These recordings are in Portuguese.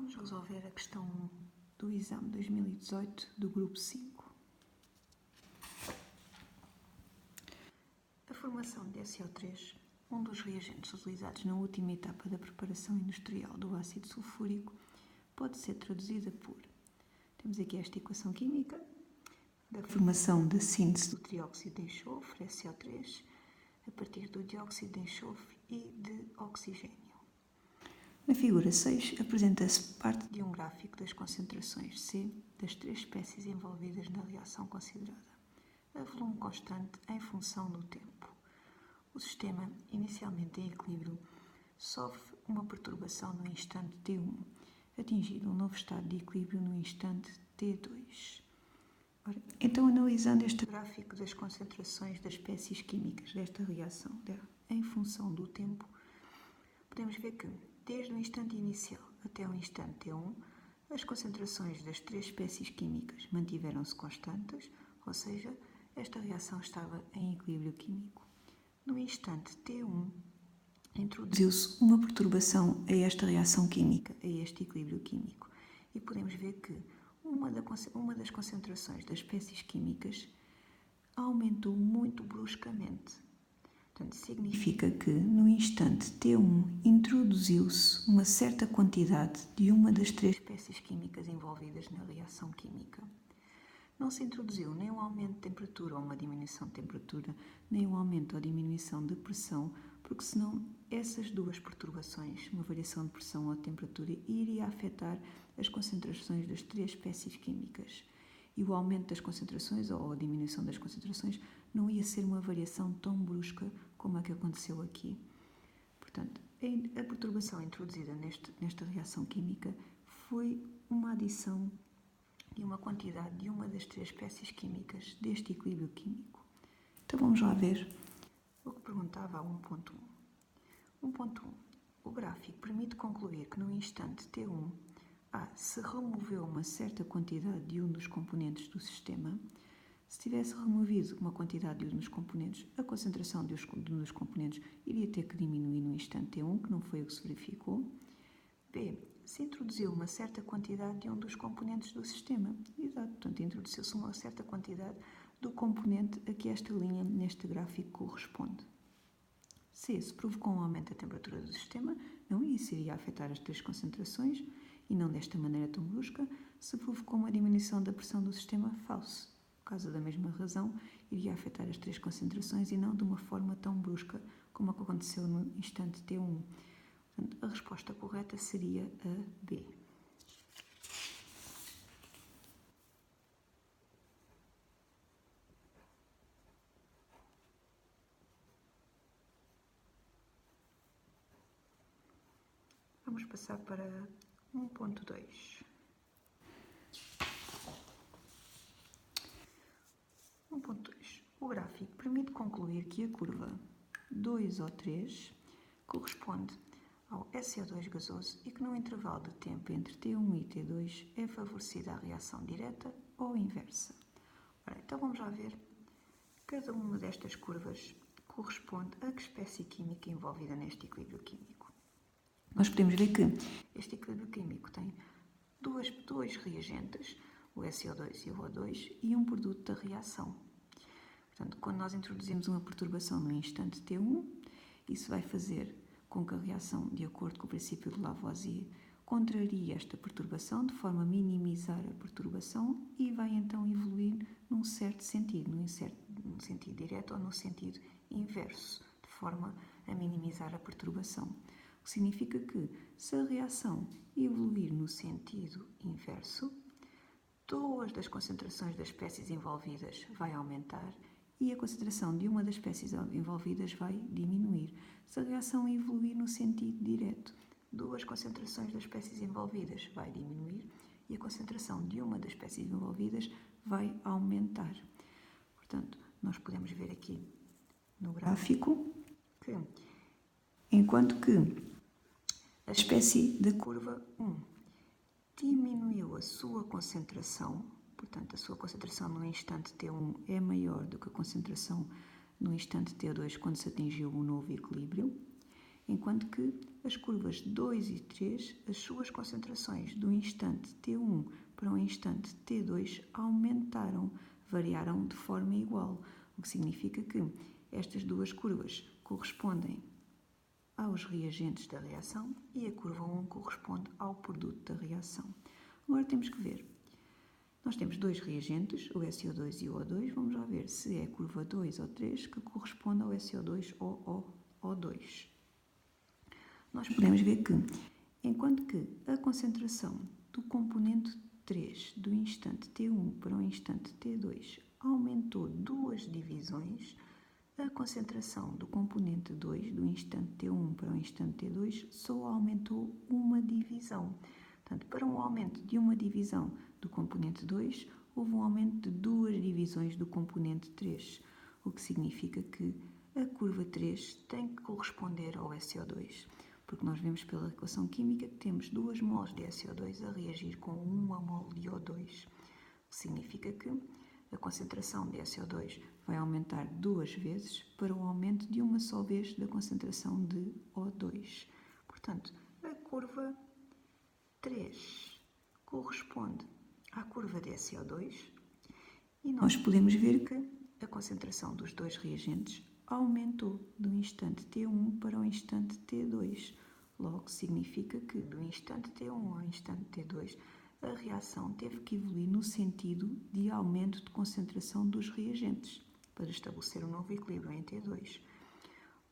Vamos resolver a questão 1 do exame 2018 do grupo 5. A formação de SO3, um dos reagentes utilizados na última etapa da preparação industrial do ácido sulfúrico, pode ser traduzida por... Temos aqui esta equação química da formação da síntese do trióxido de enxofre, SO3, a partir do dióxido de enxofre e de oxigênio. Na figura 6, apresenta-se parte de um gráfico das concentrações C das três espécies envolvidas na reação considerada, a volume constante em função do tempo. O sistema, inicialmente em equilíbrio, sofre uma perturbação no instante T1, atingido um novo estado de equilíbrio no instante T2. Ora, então, analisando este gráfico das concentrações das espécies químicas desta reação em função do tempo, podemos ver que, desde o instante inicial até o instante T1, as concentrações das três espécies químicas mantiveram-se constantes, ou seja, esta reação estava em equilíbrio químico. No instante T1, introduziu-se uma perturbação a esta reação química, a este equilíbrio químico, e podemos ver que uma das concentrações das espécies químicas aumentou muito bruscamente. Portanto, significa que no instante T1 introduziu-se uma certa quantidade de uma das três espécies químicas envolvidas na reação química. Não se introduziu nem um aumento de temperatura ou uma diminuição de temperatura, nem um aumento ou diminuição de pressão, porque senão essas duas perturbações, uma variação de pressão ou de temperatura, iria afetar as concentrações das três espécies químicas. E o aumento das concentrações ou a diminuição das concentrações não ia ser uma variação tão brusca como a que aconteceu aqui. Portanto, a perturbação introduzida nesta reação química foi uma adição de uma quantidade de uma das três espécies químicas deste equilíbrio químico. Então vamos lá ver o que perguntava a 1.1. 1.1. O gráfico permite concluir que no instante T1 se removeu uma certa quantidade de um dos componentes do sistema. Se tivesse removido uma quantidade de um dos componentes, a concentração de um dos componentes iria ter que diminuir no instante T1, que não foi o que se verificou. B. Se introduziu uma certa quantidade de um dos componentes do sistema. Exato, portanto, introduziu-se uma certa quantidade do componente a que esta linha neste gráfico corresponde. C. Se provocou um aumento da temperatura do sistema, não, isso iria afetar as três concentrações, e não desta maneira tão brusca. Se provocou uma diminuição da pressão do sistema, falso. Por causa da mesma razão, iria afetar as três concentrações e não de uma forma tão brusca como aconteceu no instante T1. Portanto, a resposta correta seria a B. Vamos passar para 1.2. 1.2. O gráfico permite concluir que a curva 2 ou 3 corresponde ao SO2 gasoso e que no intervalo de tempo entre T1 e T2 é favorecida a reação direta ou inversa. Ora, então vamos lá ver. Cada uma destas curvas corresponde a que espécie química envolvida neste equilíbrio químico. Nós podemos ver que este equilíbrio químico tem dois reagentes, o SO2 e o O2, e um produto da reação. Portanto, quando nós introduzimos uma perturbação no instante T1, isso vai fazer com que a reação, de acordo com o princípio de Lavoisier, contraria esta perturbação de forma a minimizar a perturbação e vai então evoluir num certo sentido, num sentido direto ou no sentido inverso, de forma a minimizar a perturbação. O que significa que, se a reação evoluir no sentido inverso, duas das concentrações das espécies envolvidas vai aumentar e a concentração de uma das espécies envolvidas vai diminuir. Se a reação evoluir no sentido direto, duas concentrações das espécies envolvidas vai diminuir e a concentração de uma das espécies envolvidas vai aumentar. Portanto, nós podemos ver aqui no gráfico que, enquanto que a espécie da curva 1 diminuiu a sua concentração, portanto, a sua concentração no instante T1 é maior do que a concentração no instante T2 quando se atingiu um novo equilíbrio, enquanto que a as curvas 2 e 3, as suas concentrações do instante T1 para o instante T2 aumentaram, variaram de forma igual, o que significa que estas duas curvas correspondem aos reagentes da reação e a curva 1 corresponde ao produto da reação. Agora temos que ver. Nós temos dois reagentes, o SO2 e o O2. Vamos lá ver se é a curva 2 ou 3 que corresponde ao SO2 ou ao O2. Nós podemos ver que, enquanto que a concentração do componente 3 do instante T1 para o instante T2 aumentou duas divisões, a concentração do componente 2 do instante T1 para o instante T2 só aumentou uma divisão. Portanto, para um aumento de uma divisão do componente 2, houve um aumento de duas divisões do componente 3, o que significa que a curva 3 tem que corresponder ao SO2, porque nós vemos pela equação química que temos 2 mols de SO2 a reagir com 1 mol de O2, o que significa que a concentração de SO2 vai aumentar duas vezes para o aumento de uma só vez da concentração de O2. Portanto, a curva 3 corresponde à curva de SO2 e nós podemos ver que a concentração dos dois reagentes aumentou do instante T1 para o instante T2. Logo, significa que do instante T1 ao instante T2 a reação teve que evoluir no sentido de aumento de concentração dos reagentes para estabelecer um novo equilíbrio em T2.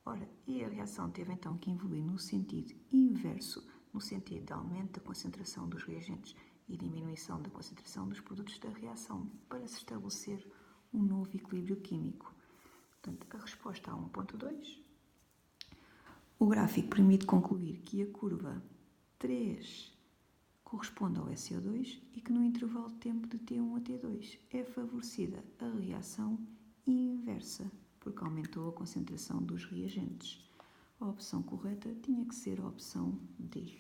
Ora, e a reação teve então que evoluir no sentido inverso, no sentido de aumento da concentração dos reagentes e diminuição da concentração dos produtos da reação para se estabelecer um novo equilíbrio químico. Portanto, a resposta a 1.2. O gráfico permite concluir que a curva 3 corresponde ao SO2 e que no intervalo de tempo de T1 a T2 é favorecida a reação inversa, porque aumentou a concentração dos reagentes. A opção correta tinha que ser a opção D.